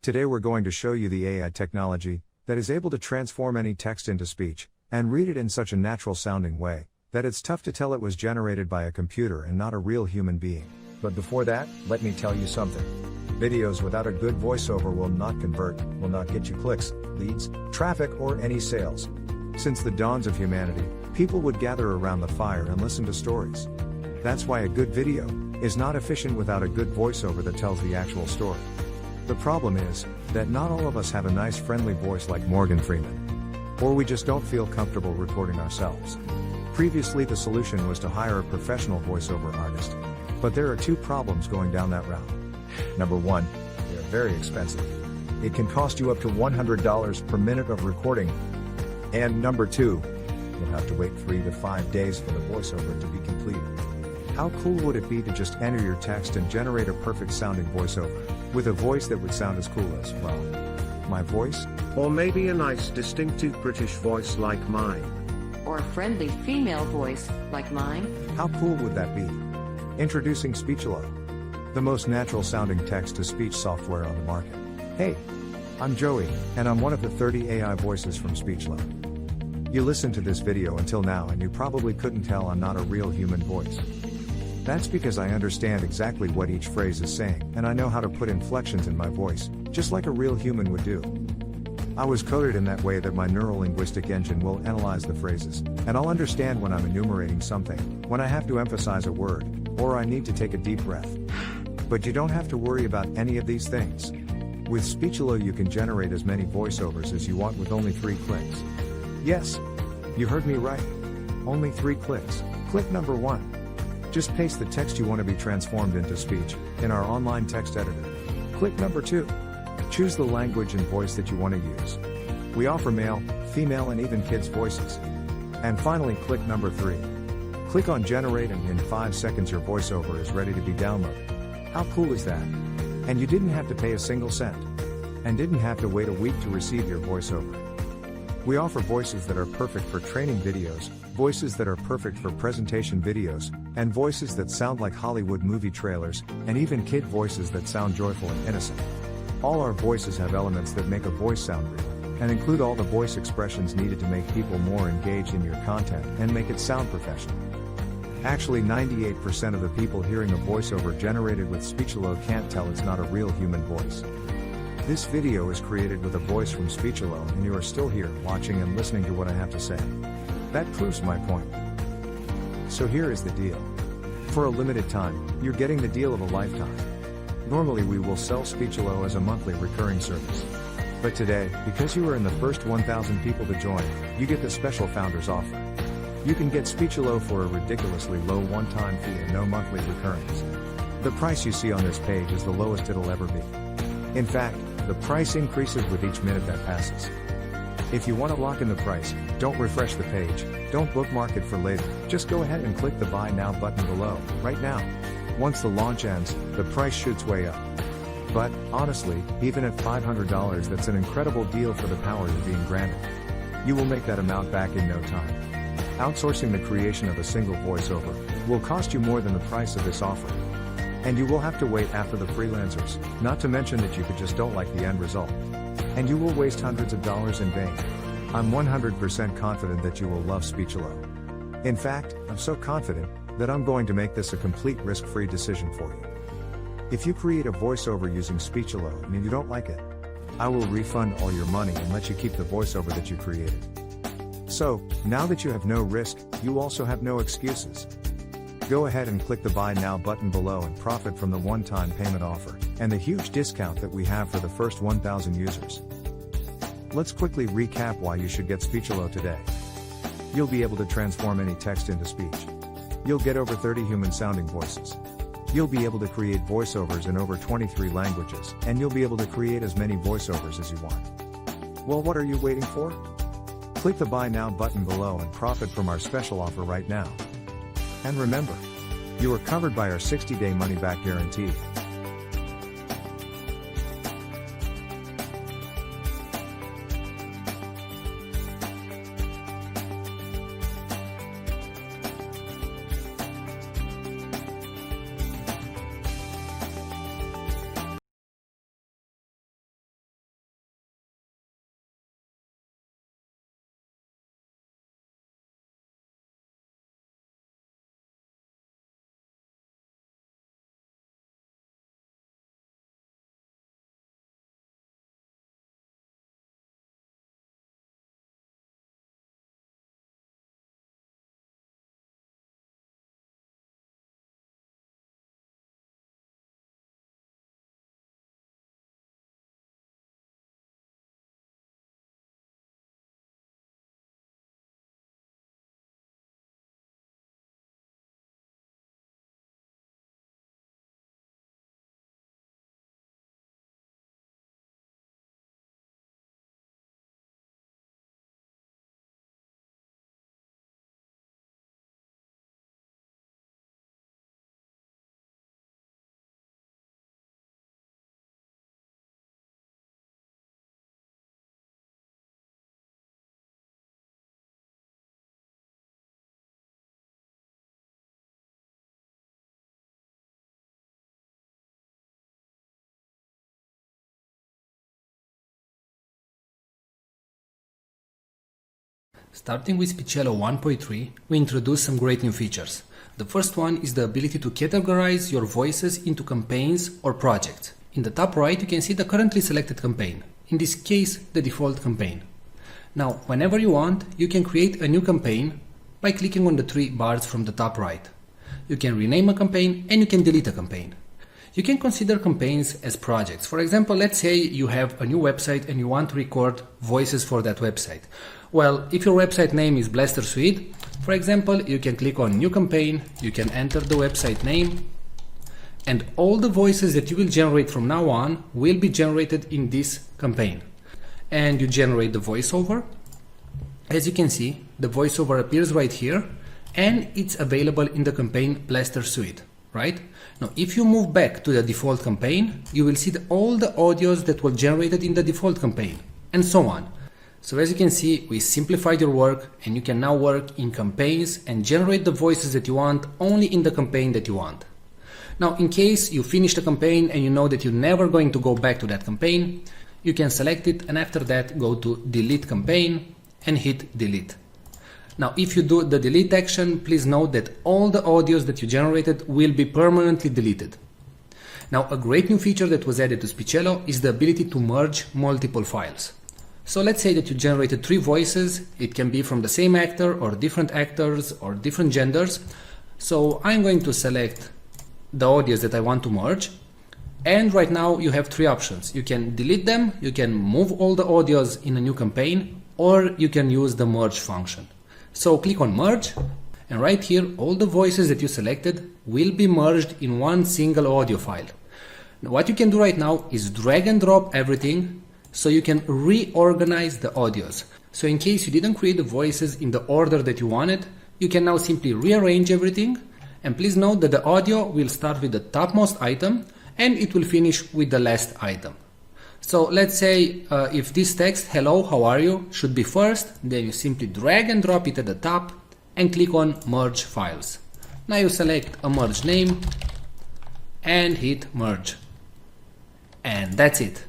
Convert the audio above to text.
Today we're going to show you the AI technology that is able to transform any text into speech and read it in such a natural sounding way that it's tough to tell it was generated by a computer and not a real human being. But before that, let me tell you something. Videos without a good voiceover will not convert, will not get you clicks, leads, traffic, or any sales. Since the dawns of humanity, people would gather around the fire and listen to stories. That's why a good video is not efficient without a good voiceover that tells the actual story. The problem is that not all of us have a nice friendly voice like Morgan Freeman. Or we just don't feel comfortable recording ourselves. Previously the solution was to hire a professional voiceover artist. But there are two problems going down that route. Number one, they are very expensive. It can cost you up to $100 per minute of recording. And number two, you'll have to wait 3 to 5 days for the voiceover to be completed. How cool would it be to just enter your text and generate a perfect sounding voiceover, with a voice that would sound as cool as, well, my voice? Or maybe a nice distinctive British voice like mine. Or a friendly female voice like mine? How cool would that be? Introducing Speechelo, the most natural sounding text-to-speech software on the market. Hey, I'm Joey, and I'm one of the 30 AI voices from Speechelo. You listened to this video until now and you probably couldn't tell I'm not a real human voice. That's because I understand exactly what each phrase is saying, and I know how to put inflections in my voice, just like a real human would do. I was coded in that way that my neuro-linguistic engine will analyze the phrases, and I'll understand when I'm enumerating something, when I have to emphasize a word, or I need to take a deep breath. But you don't have to worry about any of these things. With Speechelo you can generate as many voiceovers as you want with only 3 clicks. Yes, you heard me right. Only 3 clicks. Click number 1. Just paste the text you want to be transformed into speech in our online text editor. Click number 2. Choose the language and voice that you want to use. We offer male, female, and even kids' voices. And finally, click number 3. Click on generate and in 5 seconds your voiceover is ready to be downloaded. How cool is that? And you didn't have to pay a single cent. And didn't have to wait a week to receive your voiceover. We offer voices that are perfect for training videos, voices that are perfect for presentation videos, and voices that sound like Hollywood movie trailers, and even kid voices that sound joyful and innocent. All our voices have elements that make a voice sound real, and include all the voice expressions needed to make people more engaged in your content and make it sound professional. Actually, 98% of the people hearing a voiceover generated with Speechelo can't tell it's not a real human voice. This video is created with a voice from Speechelo and you are still here watching and listening to what I have to say. That proves my point. So here is the deal. For a limited time, you're getting the deal of a lifetime. Normally we will sell Speechelo as a monthly recurring service. But today, because you are in the first 1,000 people to join, you get the special founders offer. You can get Speechelo for a ridiculously low one-time fee and no monthly recurrings. The price you see on this page is the lowest it'll ever be. In fact, the price increases with each minute that passes. If you want to lock in the price, don't refresh the page, don't bookmark it for later, just go ahead and click the Buy Now button below, right now. Once the launch ends, the price shoots way up. But, honestly, even at $500 that's an incredible deal for the power you're being granted. You will make that amount back in no time. Outsourcing the creation of a single voiceover will cost you more than the price of this offer. And you will have to wait after the freelancers, not to mention that you just don't like the end result. And you will waste hundreds of dollars in vain. I'm 100% confident that you will love Speechelo. In fact, I'm so confident that I'm going to make this a complete risk-free decision for you. If you create a voiceover using Speechelo and you don't like it, I will refund all your money and let you keep the voiceover that you created. So, now that you have no risk, you also have no excuses. Go ahead and click the Buy Now button below and profit from the one-time payment offer, and the huge discount that we have for the first 1,000 users. Let's quickly recap why you should get Speechelo today. You'll be able to transform any text into speech. You'll get over 30 human-sounding voices. You'll be able to create voiceovers in over 23 languages, and you'll be able to create as many voiceovers as you want. Well, what are you waiting for? Click the Buy Now button below and profit from our special offer right now. And remember, you are covered by our 60-day money-back guarantee. Starting with Speechelo 1.3, we introduced some great new features. The first one is the ability to categorize your voices into campaigns or projects. In the top right, you can see the currently selected campaign. In this case, the default campaign. Now, whenever you want, you can create a new campaign by clicking on the three bars from the top right. You can rename a campaign and you can delete a campaign. You can consider campaigns as projects. For example, let's say you have a new website and you want to record voices for that website. Well, if your website name is Blaster Suite, for example, you can click on New Campaign, you can enter the website name, and all the voices that you will generate from now on will be generated in this campaign. And you generate the voiceover. As you can see, the voiceover appears right here, and it's available in the campaign Blaster Suite, right? Now, if you move back to the default campaign, you will see all the audios that were generated in the default campaign, and so on. So as you can see, we simplified your work, and you can now work in campaigns and generate the voices that you want only in the campaign that you want. Now, in case you finish the campaign and you know that you're never going to go back to that campaign, you can select it and after that go to Delete Campaign and hit Delete. Now, if you do the delete action, please note that all the audios that you generated will be permanently deleted. Now, a great new feature that was added to Speechelo is the ability to merge multiple files. So let's say that you generated 3 voices. It can be from the same actor or different actors or different genders. So I'm going to select the audios that I want to merge. And right now you have 3 options. You can delete them, you can move all the audios in a new campaign, or you can use the merge function. So click on merge, and right here all the voices that you selected will be merged in one single audio file. Now, what you can do right now is drag and drop everything so you can reorganize the audios. So in case you didn't create the voices in the order that you wanted, you can now simply rearrange everything. And please note that the audio will start with the topmost item and it will finish with the last item. So let's say if this text, hello, how are you, should be first, then you simply drag and drop it at the top and click on merge files. Now you select a merge name and hit merge. And that's it.